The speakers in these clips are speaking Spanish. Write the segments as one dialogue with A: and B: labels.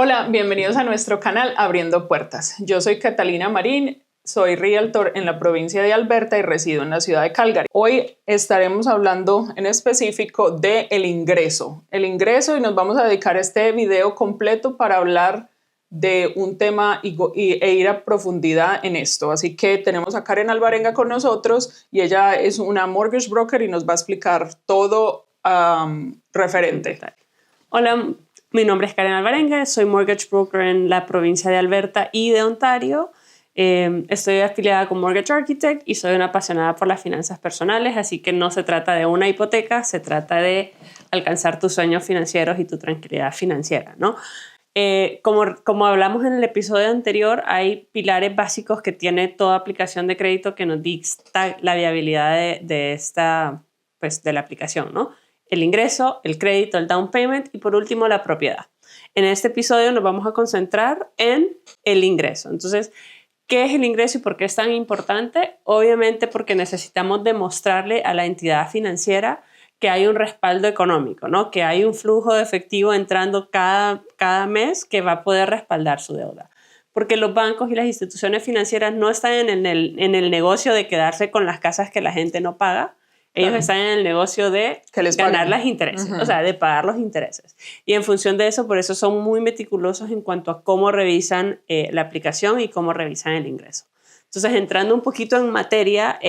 A: Hola, bienvenidos a nuestro canal Abriendo Puertas. Yo soy Catalina Marín, soy realtor en la provincia de Alberta y resido en la ciudad de Calgary. Hoy estaremos hablando en específico de el ingreso y nos vamos a dedicar este video completo para hablar de un tema e ir a profundidad en esto. Así que tenemos a Karen Alvarenga con nosotros y ella es una mortgage broker y nos va a explicar todo referente.
B: Hola, mi nombre es Karen Alvarenga, soy mortgage broker en la provincia de Alberta y de Ontario. Estoy afiliada con Mortgage Architect y soy una apasionada por las finanzas personales, así que no se trata de una hipoteca, se trata de alcanzar tus sueños financieros y tu tranquilidad financiera, ¿no? Como hablamos en el episodio anterior, hay pilares básicos que tiene toda aplicación de crédito que nos dicta la viabilidad de la aplicación, ¿no? El ingreso, el crédito, el down payment y por último la propiedad. En este episodio nos vamos a concentrar en el ingreso. Entonces, ¿qué es el ingreso y por qué es tan importante? Obviamente porque necesitamos demostrarle a la entidad financiera que hay un respaldo económico, ¿no? Que hay un flujo de efectivo entrando cada mes que va a poder respaldar su deuda. Porque los bancos y las instituciones financieras no están en el negocio de quedarse con las casas que la gente no paga. Ellos están en el negocio de ganar los intereses, o sea, de pagar los intereses. Y en función de eso, por eso son muy meticulosos en cuanto a cómo revisan la aplicación y cómo revisan el ingreso. Entonces, entrando un poquito en materia,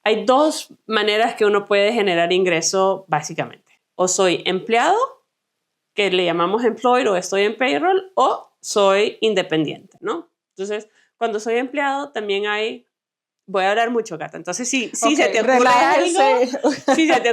B: hay dos maneras que uno puede generar ingreso básicamente. O soy empleado, que le llamamos employed, o estoy en payroll, o soy independiente, ¿no? Entonces, cuando soy empleado también hay... Voy a hablar mucho, Cata. Entonces, si se te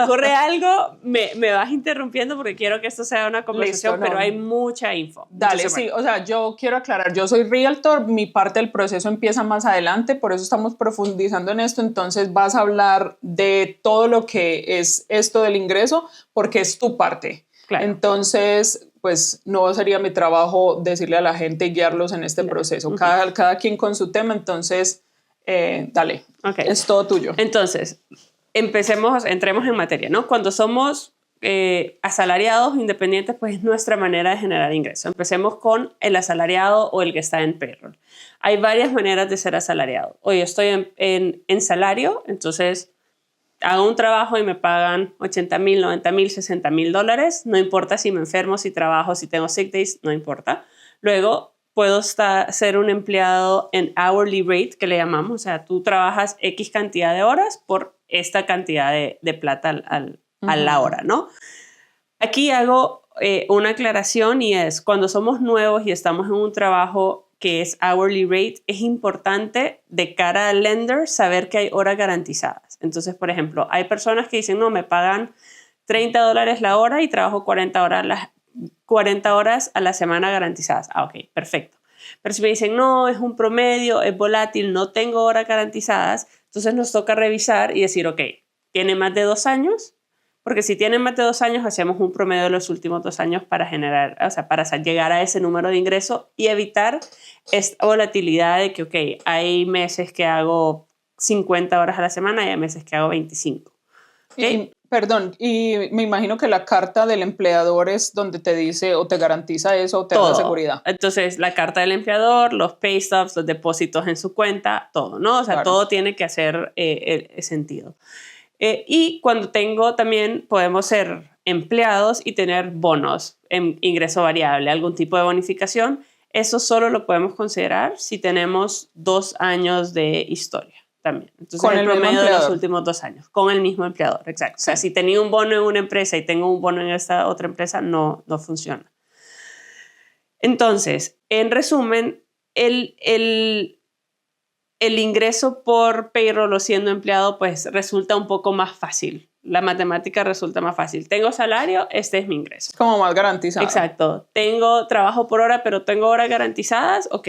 B: ocurre algo, me vas interrumpiendo porque quiero que esto sea una conversación. Listo, no. Pero hay mucha info.
A: Dale, entonces, sí, o sea, yo quiero aclarar, yo soy realtor, mi parte del proceso empieza más adelante, por eso estamos profundizando en esto, entonces vas a hablar de todo lo que es esto del ingreso, porque es tu parte. Claro. Entonces, pues no sería mi trabajo decirle a la gente y guiarlos en este proceso. Cada quien con su tema, entonces... dale, okay. Es todo tuyo.
B: Entonces, entremos en materia, ¿no? Cuando somos asalariados independientes, pues es nuestra manera de generar ingresos. Empecemos con el asalariado o el que está en payroll. Hay varias maneras de ser asalariado. Hoy estoy en salario, entonces hago un trabajo y me pagan $80,000, $90,000, $60,000. No importa si me enfermo, si trabajo, si tengo sick days, no importa. Luego puedo ser un empleado en hourly rate, que le llamamos, o sea, tú trabajas X cantidad de horas por esta cantidad de plata a la hora, ¿no? Aquí hago una aclaración y es, cuando somos nuevos y estamos en un trabajo que es hourly rate, es importante de cara al lender saber que hay horas garantizadas. Entonces, por ejemplo, hay personas que dicen, no, me pagan $30 la hora y trabajo 40 horas a la semana garantizadas. Ah, ok, perfecto. Pero si me dicen, no, es un promedio, es volátil, no tengo horas garantizadas, entonces nos toca revisar y decir, ok, ¿tiene más de 2 años? Porque si tiene más de 2 años, hacemos un promedio de los últimos 2 años para generar, o sea, para llegar a ese número de ingreso y evitar esta volatilidad de que, ok, hay meses que hago 50 horas a la semana y hay meses que hago 25. ¿Okay?
A: Perdón, y me imagino que la carta del empleador es donde te dice o te garantiza eso o te da seguridad.
B: Entonces, la carta del empleador, los pay stubs, los depósitos en su cuenta, todo, ¿no? O sea, claro. Todo tiene que hacer sentido. Y cuando también podemos ser empleados y tener bonos en ingreso variable, algún tipo de bonificación. Eso solo lo podemos considerar si tenemos 2 años de historia. También. Entonces, con el promedio de los últimos 2 años, con el mismo empleador, exacto. Sí. O sea, si tenía un bono en una empresa y tengo un bono en esta otra empresa, no funciona. Entonces, en resumen, el ingreso por payroll o siendo empleado, pues resulta un poco más fácil. La matemática resulta más fácil. Tengo salario, este es mi ingreso.
A: Como más garantizado.
B: Exacto. Tengo trabajo por hora, pero tengo horas garantizadas, ok.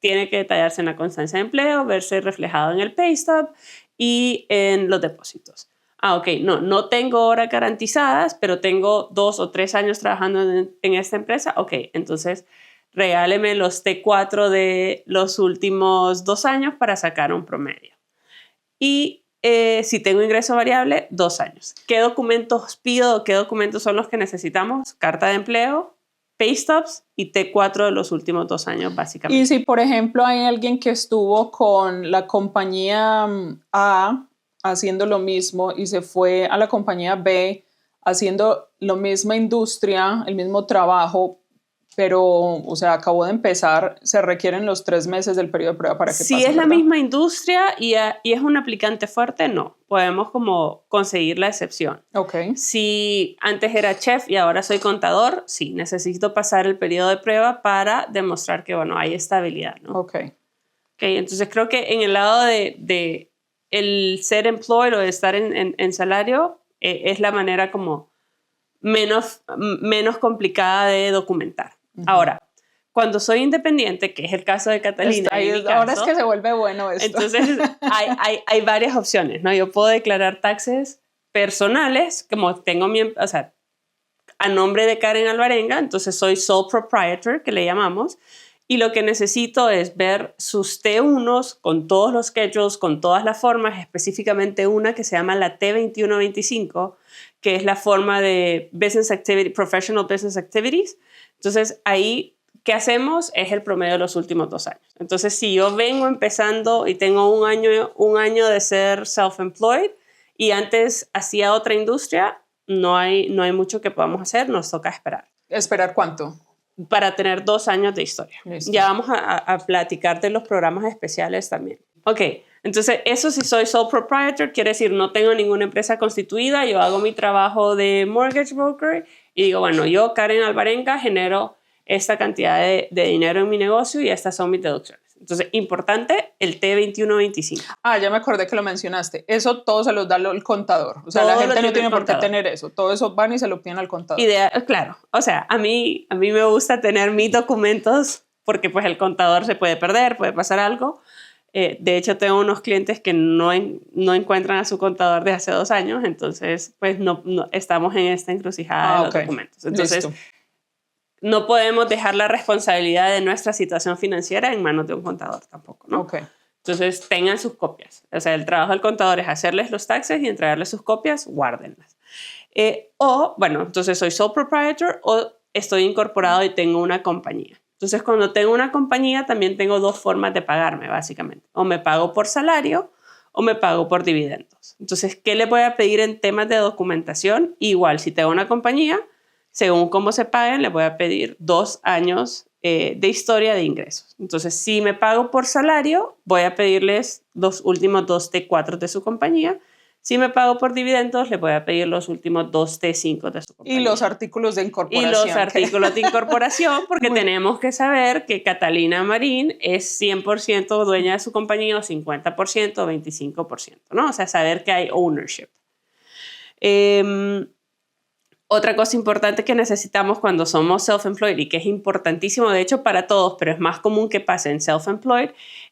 B: Tiene que detallarse en la constancia de empleo, verse reflejado en el pay stub y en los depósitos. Ah, ok, no tengo horas garantizadas, pero tengo 2 o 3 años trabajando en esta empresa. Ok, entonces regáleme los T4 de los últimos 2 años para sacar un promedio. Y si tengo ingreso variable, 2 años. ¿Qué documentos pido? ¿Qué documentos son los que necesitamos? Carta de empleo, pay stubs y T4 de los últimos 2 años, básicamente.
A: Y si, por ejemplo, hay alguien que estuvo con la compañía A haciendo lo mismo y se fue a la compañía B haciendo la misma industria, el mismo trabajo, pero, o sea, acabó de empezar, se requieren los 3 meses del periodo de prueba para que pase,
B: si es
A: ¿verdad?
B: la misma industria y es un aplicante fuerte, no. Podemos como conseguir la excepción.
A: Ok.
B: Si antes era chef y ahora soy contador, sí, necesito pasar el periodo de prueba para demostrar que, bueno, hay estabilidad, ¿no?
A: Ok.
B: Okay, entonces creo que en el lado de el ser employed o de estar en salario es la manera como menos complicada de documentar. Ahora, cuando soy independiente, que es el caso de Catalina,
A: Ahora es que se vuelve bueno esto.
B: Entonces hay varias opciones, ¿no? Yo puedo declarar taxes personales, como tengo o sea, a nombre de Karen Alvarenga, entonces soy sole proprietor, que le llamamos, y lo que necesito es ver sus T1s con todos los schedules, con todas las formas, específicamente una que se llama la T2125, que es la forma de Business Activity, Professional Business Activities. Entonces, ahí, ¿qué hacemos? Es el promedio de los últimos 2 años. Entonces, si yo vengo empezando y tengo un año de ser self-employed y antes hacía otra industria, no hay mucho que podamos hacer, nos toca esperar.
A: ¿Esperar cuánto?
B: Para tener 2 años de historia.
A: Listo.
B: Ya vamos a platicar de los programas especiales también. Ok, entonces eso si soy sole proprietor, quiere decir no tengo ninguna empresa constituida, yo hago mi trabajo de mortgage broker y digo, bueno, yo, Karen Alvarenga, genero esta cantidad de dinero en mi negocio y estas son mis deducciones. Entonces, importante, el T2125.
A: Ah, ya me acordé que lo mencionaste. Eso todo se los da el contador. O sea, todo la gente no tiene por qué tener eso. Todo eso van y se lo piden al contador.
B: Claro. O sea, a mí me gusta tener mis documentos porque pues el contador se puede perder, puede pasar algo. De hecho, tengo unos clientes que no encuentran a su contador de hace 2 años, entonces pues no estamos en esta encrucijada de los documentos. Entonces, listo. No podemos dejar la responsabilidad de nuestra situación financiera en manos de un contador tampoco, ¿no?
A: Okay.
B: Entonces, tengan sus copias. O sea, el trabajo del contador es hacerles los taxes y entregarles sus copias, guárdenlas. Bueno, entonces soy sole proprietor o estoy incorporado y tengo una compañía. Entonces, cuando tengo una compañía, también tengo 2 formas de pagarme, básicamente. O me pago por salario o me pago por dividendos. Entonces, ¿qué le voy a pedir en temas de documentación? Igual, si tengo una compañía, según cómo se paguen, le voy a pedir 2 años de historia de ingresos. Entonces, si me pago por salario, voy a pedirles los últimos 2 T4 de su compañía. Si me pago por dividendos, le voy a pedir los últimos 2 T5 de su compañía.
A: Y los artículos de
B: incorporación. Porque tenemos que saber que Catalina Marín es 100% dueña de su compañía, o 50%, o 25%, ¿no? O sea, saber que hay ownership. Otra cosa importante que necesitamos cuando somos self-employed y que es importantísimo, de hecho, para todos, pero es más común que pase en self-employed,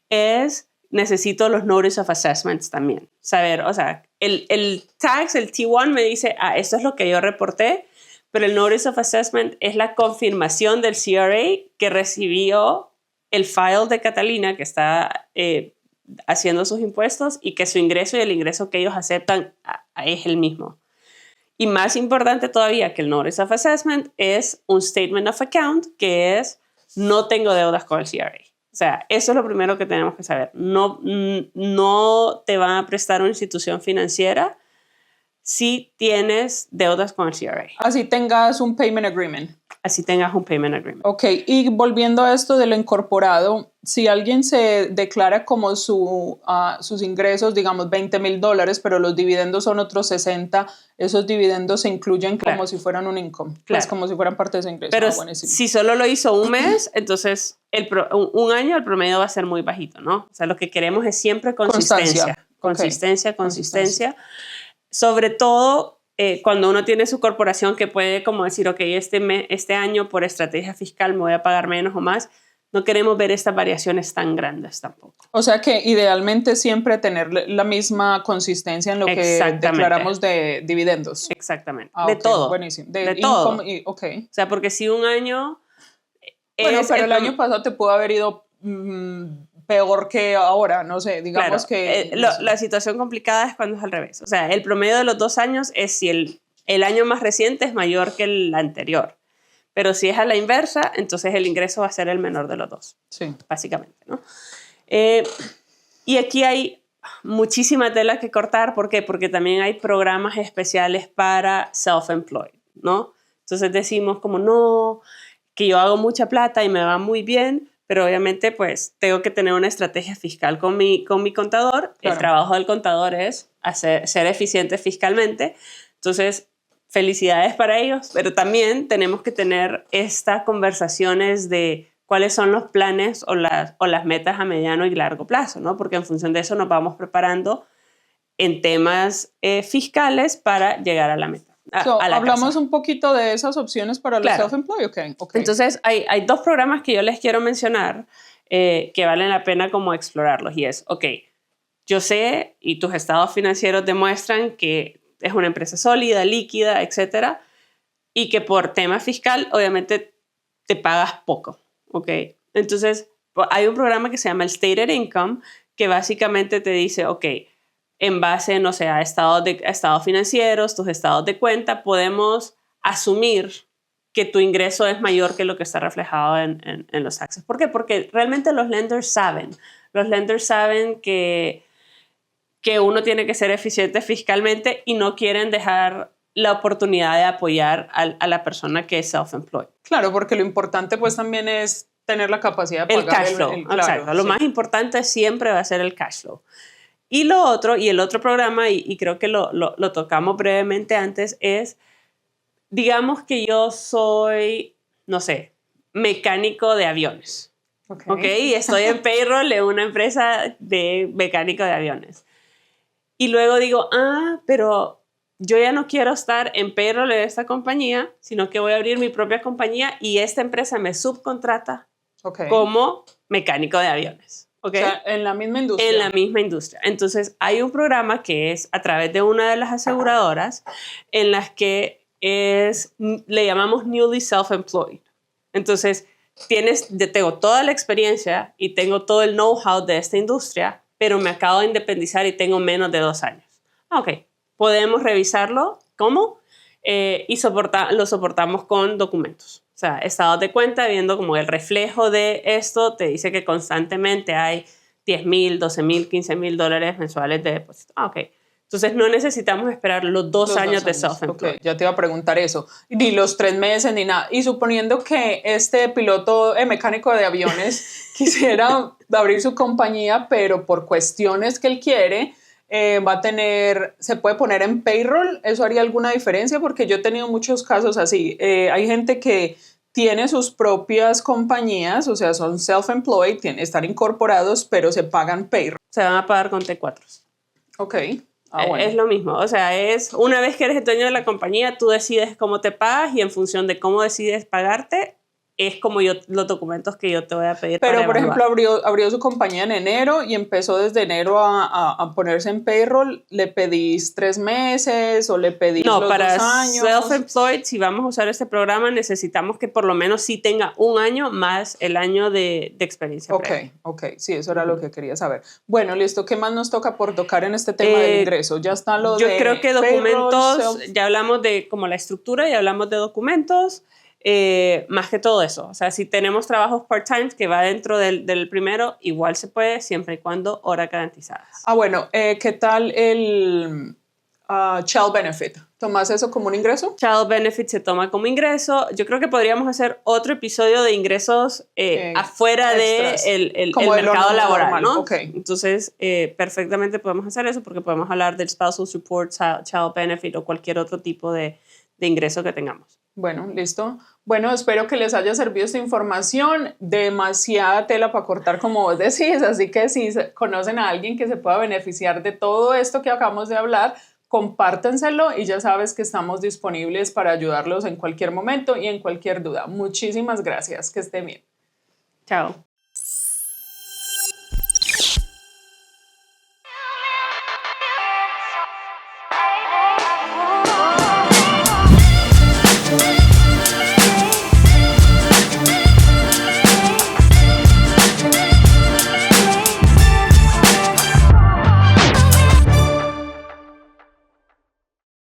B: es necesito los Notice of Assessments también. Saber, o sea, el tax, el T1 me dice, esto es lo que yo reporté, pero el Notice of Assessment es la confirmación del CRA que recibió el file de Catalina, que está haciendo sus impuestos, y que su ingreso y el ingreso que ellos aceptan es el mismo. Y más importante todavía que el Notice of Assessment es un Statement of Account, que es no tengo deudas con el CRA. O sea, eso es lo primero que tenemos que saber. No te van a prestar una institución financiera si tienes deudas con el CRA.
A: Así tengas un Payment Agreement.
B: Así tengas un Payment Agreement.
A: Ok, y volviendo a esto de lo incorporado, si alguien se declara como sus ingresos, digamos $20,000, pero los dividendos son otros 60, esos dividendos se incluyen como si fueran un income, pues como si fueran parte de ese ingreso.
B: Pero si solo lo hizo un mes, entonces un año el promedio va a ser muy bajito, ¿no? O sea, lo que queremos es siempre consistencia. Consistencia. Sobre todo cuando uno tiene su corporación que puede como decir, ok, este año por estrategia fiscal me voy a pagar menos o más. No queremos ver estas variaciones tan grandes tampoco.
A: O sea que idealmente siempre tener la misma consistencia en lo que declaramos de dividendos.
B: Exactamente.
A: De
B: todo.
A: Buenísimo.
B: De todo.
A: O
B: sea, porque si un año...
A: Bueno, pero el año pasado te pudo haber ido peor que ahora, no sé, digamos que...
B: La situación complicada es cuando es al revés. O sea, el promedio de los 2 años es si el año más reciente es mayor que el anterior. Pero si es a la inversa, entonces el ingreso va a ser el menor de los dos,
A: Sí.
B: básicamente, ¿no? Y aquí hay muchísima tela que cortar. ¿Por qué? Porque también hay programas especiales para self-employed, ¿no? Entonces decimos como, no, que yo hago mucha plata y me va muy bien, pero obviamente pues tengo que tener una estrategia fiscal con mi contador.
A: Claro.
B: El trabajo del contador es ser eficiente fiscalmente. Entonces, felicidades para ellos, pero también tenemos que tener estas conversaciones de cuáles son los planes o las metas a mediano y largo plazo, ¿no? Porque en función de eso nos vamos preparando en temas fiscales para llegar a la meta.
A: Hablamos
B: casa.
A: un poquito de esas opciones para los self-employed. Okay.
B: Entonces, hay dos programas que yo les quiero mencionar que valen la pena como explorarlos. Y es, yo sé y tus estados financieros demuestran que es una empresa sólida, líquida, etcétera, y que por tema fiscal, obviamente, te pagas poco. Entonces, hay un programa que se llama el Stated Income, que básicamente te dice, en base, no sé, a estados financieros, tus estados de cuenta, podemos asumir que tu ingreso es mayor que lo que está reflejado en los taxes. ¿Por qué? Porque realmente los lenders saben. Los lenders saben que uno tiene que ser eficiente fiscalmente y no quieren dejar la oportunidad de apoyar a la persona que es self-employed.
A: Claro, porque lo importante pues también es tener la capacidad de
B: pagar
A: el
B: cash flow.
A: Claro,
B: exacto. Lo más importante siempre va a ser el cash flow. Y el otro programa, y creo que lo tocamos brevemente antes, es, digamos que yo soy, no sé, mecánico de aviones. Y estoy en payroll de una empresa de mecánico de aviones. Y luego digo, pero yo ya no quiero estar en payroll de esta compañía, sino que voy a abrir mi propia compañía y esta empresa me subcontrata como mecánico de aviones.
A: O sea, en la misma industria.
B: En la misma industria. Entonces, hay un programa que es a través de una de las aseguradoras en las que le llamamos Newly Self-Employed. Entonces, tengo toda la experiencia y tengo todo el know-how de esta industria, pero me acabo de independizar y tengo menos de 2 años. Podemos revisarlo. ¿Cómo? Y lo soportamos con documentos. O sea, estados de cuenta, viendo como el reflejo de esto, te dice que constantemente hay $10,000, $12,000, $15,000 mensuales de depósito. Entonces no necesitamos esperar los 2 años de self-employed.
A: Ya te iba a preguntar eso. Ni los 3 meses ni nada. Y suponiendo que este piloto mecánico de aviones quisiera abrir su compañía, pero por cuestiones que él quiere, se puede poner en payroll. ¿Eso haría alguna diferencia? Porque yo he tenido muchos casos así. Hay gente que tiene sus propias compañías, o sea, son self-employed, están incorporados, pero se pagan payroll.
B: Se van a pagar con T4s.
A: Bueno.
B: Es lo mismo. O sea, una vez que eres el dueño de la compañía, tú decides cómo te pagas y en función de cómo decides pagarte, es como los documentos que yo te voy a pedir.
A: Pero, por ejemplo, abrió su compañía en enero y empezó desde enero a ponerse en payroll. ¿Le pedís 3 meses o le pedís los 2 años?
B: No, para self-employed, si vamos a usar este programa, necesitamos que por lo menos sí tenga 1 año más el año de experiencia previa.
A: Sí, eso era lo que quería saber. Bueno, listo. ¿Qué más nos toca por tocar en este tema del ingreso? Ya está lo
B: yo creo que documentos, ya hablamos de como la estructura, ya hablamos de documentos. Más que todo eso, o sea, si tenemos trabajos part-time que va dentro del primero, igual se puede, siempre y cuando horas garantizadas.
A: Bueno, ¿qué tal el child benefit? ¿Tomas eso como un ingreso?
B: Child benefit se toma como ingreso. Yo creo que podríamos hacer otro episodio de ingresos afuera del mercado laboral, ¿no? Entonces, perfectamente podemos hacer eso porque podemos hablar del spousal support, child benefit o cualquier otro tipo de ingreso que tengamos.
A: Bueno, listo. Bueno, espero que les haya servido esta información. Demasiada tela para cortar, como vos decís, así que si conocen a alguien que se pueda beneficiar de todo esto que acabamos de hablar, compártenselo y ya sabes que estamos disponibles para ayudarlos en cualquier momento y en cualquier duda. Muchísimas gracias. Que estén bien.
B: Chao.